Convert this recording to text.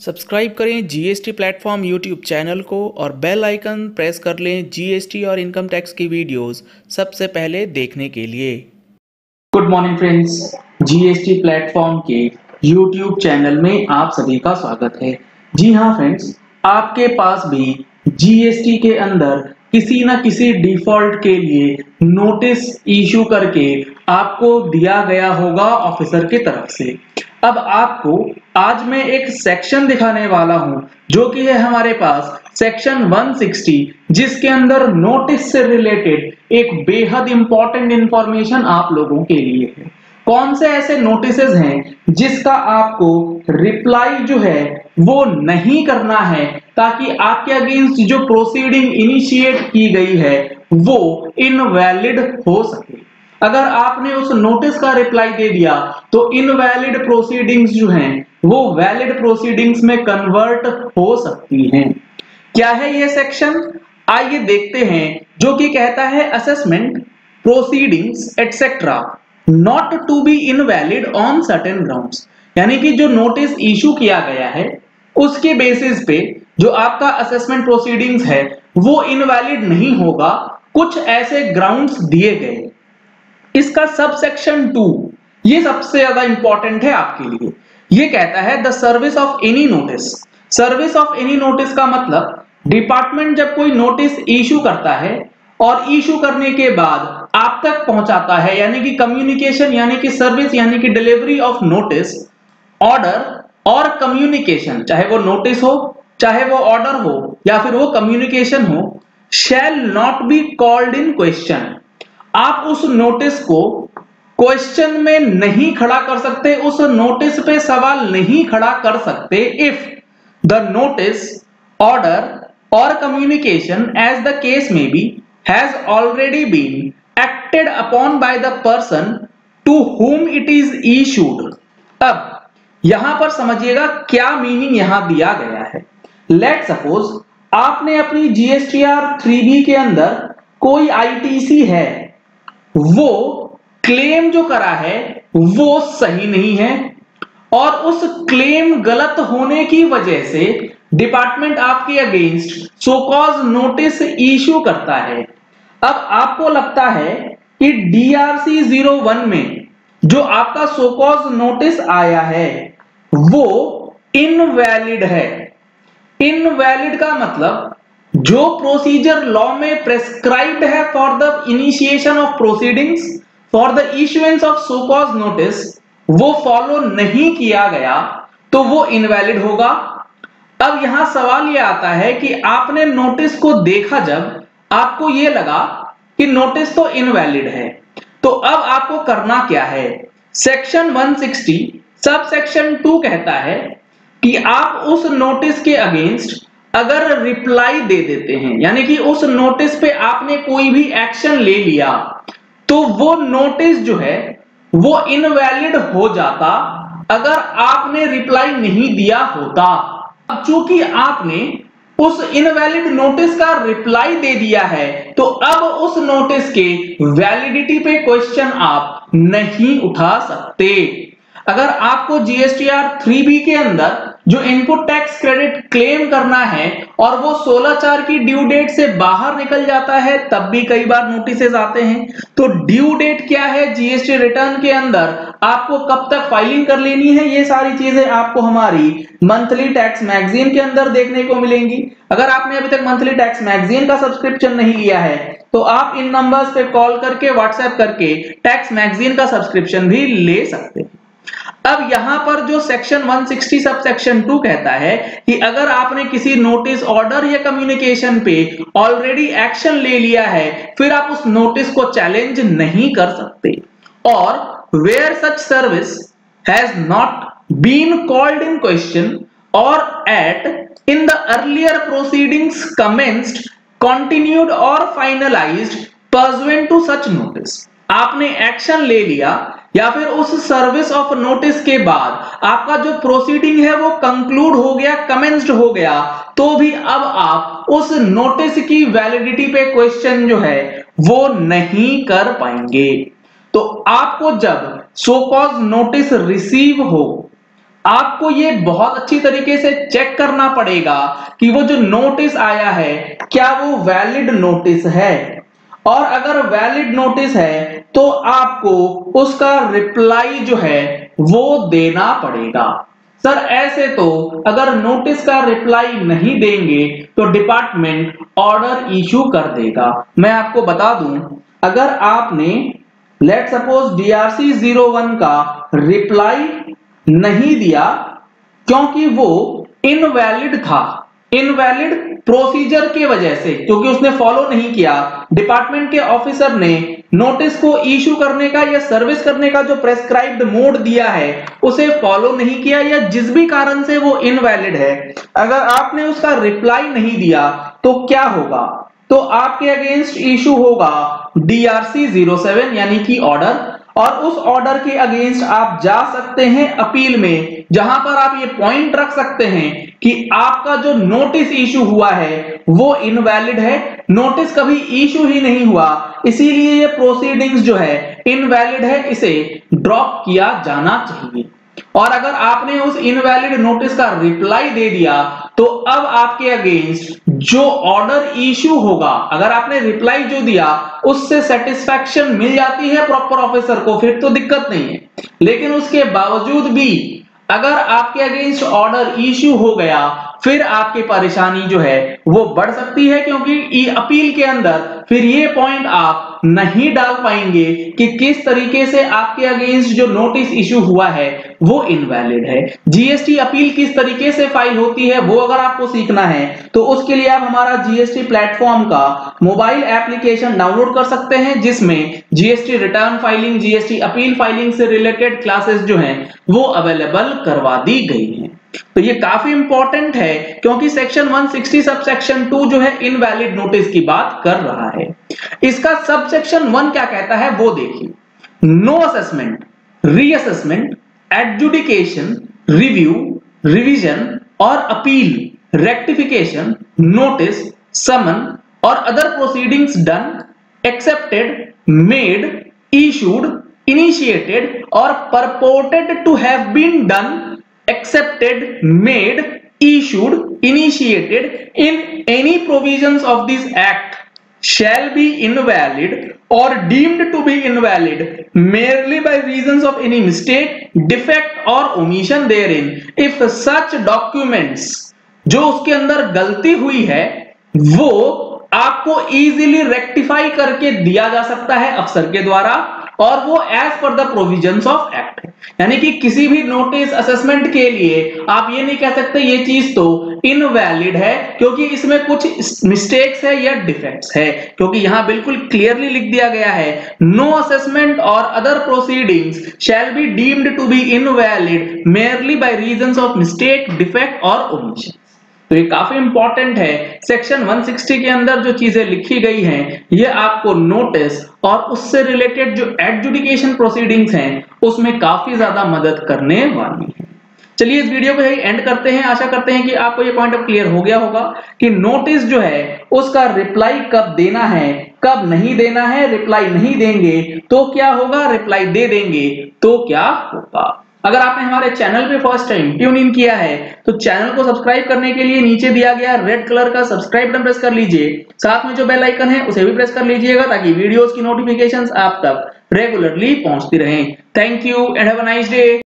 Subscribe करें GST platform YouTube channel को और बेल आइकन प्रेस कर लें जीएसटी और इनकम टैक्स की वीडियोस सबसे पहले देखने के लिए। Good morning friends, GST platform के यूट्यूब चैनल में आप सभी का स्वागत है। जी हाँ फ्रेंड्स, आपके पास भी जीएसटी के अंदर किसी न किसी डिफॉल्ट के लिए नोटिस इशू करके आपको दिया गया होगा ऑफिसर की तरफ से। अब आपको आज मैं एक सेक्शन दिखाने वाला हूं जो कि है हमारे पास सेक्शन 160, जिसके अंदर नोटिस से रिलेटेड एक बेहद इंपॉर्टेंट इंफॉर्मेशन आप लोगों के लिए है। कौन से ऐसे नोटिसेस हैं जिसका आपको रिप्लाई जो है वो नहीं करना है ताकि आपके अगेंस्ट जो प्रोसीडिंग इनिशिएट की गई है वो इनवैलिड हो सके। अगर आपने उस नोटिस का रिप्लाई दे दिया तो इनवैलिड प्रोसीडिंग्स जो हैं वो वैलिड प्रोसीडिंग्स में कन्वर्ट हो सकती हैं। क्या है ये सेक्शन, आइए देखते हैं, जो कि कहता है assessment proceedings etcetera not to be invalid on certain grounds. यानी कि जो नोटिस इशू किया गया है उसके बेसिस पे जो आपका असेसमेंट प्रोसीडिंग्स है वो इनवैलिड नहीं होगा, कुछ ऐसे ग्राउंड्स दिए गए। इसका सब सेक्शन 2 ये सबसे ज्यादा इंपॉर्टेंट है आपके लिए। ये कहता है the service of any notice. Service of any notice का मतलब डिपार्टमेंट जब कोई नोटिस इशू करता है और इशू करने के बाद आप तक पहुंचाता है, यानी कि कम्युनिकेशन यानी कि सर्विस यानी कि डिलीवरी ऑफ नोटिस, ऑर्डर और कम्युनिकेशन, चाहे वो नोटिस हो, चाहे वो ऑर्डर हो या फिर वो कम्युनिकेशन हो, shall not be called in question. आप उस नोटिस को क्वेश्चन में नहीं खड़ा कर सकते, उस नोटिस पे सवाल नहीं खड़ा कर सकते इफ द नोटिस, ऑर्डर और communication as the case may be has already been acted upon by the person to whom it is issued. अब यहां पर समझिएगा क्या मीनिंग यहां दिया गया है। लेट सपोज आपने अपनी जीएसटीआर 3B के अंदर कोई आईटीसी है, वो क्लेम जो करा है वो सही नहीं है और उस क्लेम गलत होने की वजह से डिपार्टमेंट आपके against show cause notice issue करता है। अब आपको लगता है कि DRC 01 में जो आपका सो कॉज नोटिस आया है वो इनवैलिड है। इनवैलिड का मतलब जो प्रोसीजर लॉ में प्रेस्क्राइब्ड है for the initiation of proceedings for the issuance of show cause notice वो फॉलो नहीं किया गया तो वो इनवैलिड होगा। अब यहां सवाल ये आता है कि आपने नोटिस को देखा, जब आपको ये लगा कि नोटिस तो इनवैलिड है, तो अब आपको करना क्या है। सेक्शन 160 सब सेक्शन 2 कहता है कि आप उस नोटिस के अगेंस्ट अगर रिप्लाई दे देते हैं, यानी कि उस नोटिस पे आपने कोई भी एक्शन ले लिया, तो वो नोटिस जो है वो इनवैलिड हो जाता अगर आपने रिप्लाई नहीं दिया होता। अब चूंकि आपने उस इनवैलिड नोटिस का रिप्लाई दे दिया है तो अब उस नोटिस के वैलिडिटी पे क्वेश्चन आप नहीं उठा सकते। अगर आपको जीएसटीआर 3B के अंदर जो इनपुट टैक्स क्रेडिट क्लेम करना है और वो 16/4 की ड्यू डेट से बाहर निकल जाता है, तब भी कई बार नोटिसेस आते हैं। तो ड्यू डेट क्या है जीएसटी रिटर्न के अंदर, आपको कब तक फाइलिंग कर लेनी है, ये सारी चीजें आपको हमारी मंथली टैक्स मैगजीन के अंदर देखने को मिलेंगी। अगर आपने अभी तक मंथली टैक्स मैगजीन का सब्सक्रिप्शन नहीं लिया है तो आप इन नंबर्स पे कॉल करके, व्हाट्सएप करके टैक्स मैगजीन का सब्सक्रिप्शन भी ले सकते हैं। अब यहां पर जो सेक्शन 160 सब सेक्शन 2 कहता है कि अगर आपने किसी नोटिस, ऑर्डर या कम्युनिकेशन पे ऑलरेडी एक्शन ले लिया है फिर आप उस नोटिस को चैलेंज नहीं कर सकते। और where such service has not been called in question और at in the earlier proceedings commenced, continued और finalized pursuant to such notice. आपने एक्शन ले लिया या फिर उस सर्विस ऑफ नोटिस के बाद आपका जो प्रोसीडिंग है वो कंक्लूड हो गया, कमेंस्ड हो गया, तो भी अब आप उस नोटिस की वैलिडिटी पे क्वेश्चन जो है वो नहीं कर पाएंगे। तो आपको जब सो कॉज नोटिस रिसीव हो आपको ये बहुत अच्छी तरीके से चेक करना पड़ेगा कि वो जो नोटिस आया है क्या वो वैलिड नोटिस है, और अगर वैलिड नोटिस है तो आपको उसका रिप्लाई जो है वो देना पड़ेगा। सर ऐसे तो अगर नोटिस का रिप्लाई नहीं देंगे तो डिपार्टमेंट ऑर्डर इशू कर देगा। मैं आपको बता दूं, अगर आपने लेट सपोज DRC 01 का रिप्लाई नहीं दिया क्योंकि वो इनवैलिड था, इनवैलिड प्रोसीजर की वजह से, क्योंकि उसने फॉलो नहीं किया, डिपार्टमेंट के ऑफिसर ने नोटिस को इशू करने का या सर्विस करने का जो प्रेस्क्राइब्ड मोड दिया है उसे फॉलो नहीं किया, या जिस भी कारण से वो इनवैलिड है, अगर आपने उसका रिप्लाई नहीं दिया तो क्या होगा, तो आपके अगेंस्ट इशू होगा DRC 07 यानी कि ऑर्डर, और उस ऑर्डर के अगेंस्ट आप जा सकते हैं अपील में, जहां पर आप ये पॉइंट रख सकते हैं कि आपका जो नोटिस इशू हुआ है वो इनवैलिड है, नोटिस कभी इशू ही नहीं हुआ, इसीलिए ये प्रोसीडिंग्स जो है इनवैलिड है, इसे ड्रॉप किया जाना चाहिए। और अगर आपने उस इनवैलिड नोटिस का रिप्लाई दे दिया तो अब आपके अगेंस्ट जो ऑर्डर इशू होगा, अगर आपने रिप्लाई जो दिया उससे सेटिस्फैक्शन मिल जाती है प्रॉपर ऑफिसर को, फिर तो दिक्कत नहीं है, लेकिन उसके बावजूद भी अगर आपके अगेंस्ट ऑर्डर इशू हो गया फिर आपकी परेशानी जो है वो बढ़ सकती है, क्योंकि अपील के अंदर फिर ये पॉइंट आप नहीं डाल पाएंगे कि किस तरीके से आपके अगेंस्ट जो नोटिस इशू हुआ है वो इनवैलिड है। जीएसटी अपील किस तरीके से फाइल होती है वो अगर आपको सीखना है तो उसके लिए आप हमारा जीएसटी प्लेटफॉर्म का मोबाइल एप्लीकेशन डाउनलोड कर सकते हैं, जिसमें GST return filing, GST appeal filing से रिलेटेड क्लासेस जो हैं वो अवेलेबल करवा दी गई हैं। तो ये काफी इंपॉर्टेंट है क्योंकि सेक्शन 160 सब सेक्शन 2 जो है इनवैलिड नोटिस की बात कर रहा है। इसका सब सेक्शन 1 क्या कहता है वो देखिए, no assessment, reassessment, adjudication, review, revision और अपील, रेक्टिफिकेशन, नोटिस, समन और other proceedings done, accepted, made, issued, initiated or purported to have been done, accepted, made, issued, initiated in any provisions of this act shall be invalid or deemed to be invalid merely by reasons of any mistake, defect or omission therein if such documents, जो उसके अंदर गलती हुई है वो आपको easily rectify करके दिया जा सकता है अफसर के द्वारा, और वो as per the provisions of act, यानी कि किसी भी नोटिस असेसमेंट के लिए आप ये नहीं कह सकते ये चीज तो इनवैलिड है क्योंकि इसमें कुछ मिस्टेक्स है या डिफेक्ट्स है, क्योंकि यहां बिल्कुल क्लियरली लिख दिया गया है नो असेसमेंट और other proceedings shall be deemed to be invalid merely by reasons of mistake, defect और ओमिशन। तो ये काफी इंपॉर्टेंट है, सेक्शन 160 के अंदर जो चीजें लिखी गई हैं ये आपको नोटिस और उससे रिलेटेड जो एडजुडिकेशन प्रोसीडिंग्स हैं उसमें काफी ज्यादा मदद करने वाली है। चलिए इस वीडियो को यही एंड करते हैं, आशा करते हैं कि आपको ये पॉइंट अब क्लियर हो गया होगा कि नोटिस जो है उसका रिप्लाई कब देना है, कब नहीं देना है, रिप्लाई नहीं देंगे तो क्या होगा, रिप्लाई दे देंगे तो क्या होगा। अगर आपने हमारे चैनल पे फर्स्ट टाइम ट्यून इन किया है तो चैनल को सब्सक्राइब करने के लिए नीचे दिया गया रेड कलर का सब्सक्राइब बटन प्रेस कर लीजिए, साथ में जो बेल आइकन है उसे भी प्रेस कर लीजिएगा ताकि वीडियोस की नोटिफिकेशंस आप तक रेगुलरली पहुंचती रहें। Thank you and have a nice day.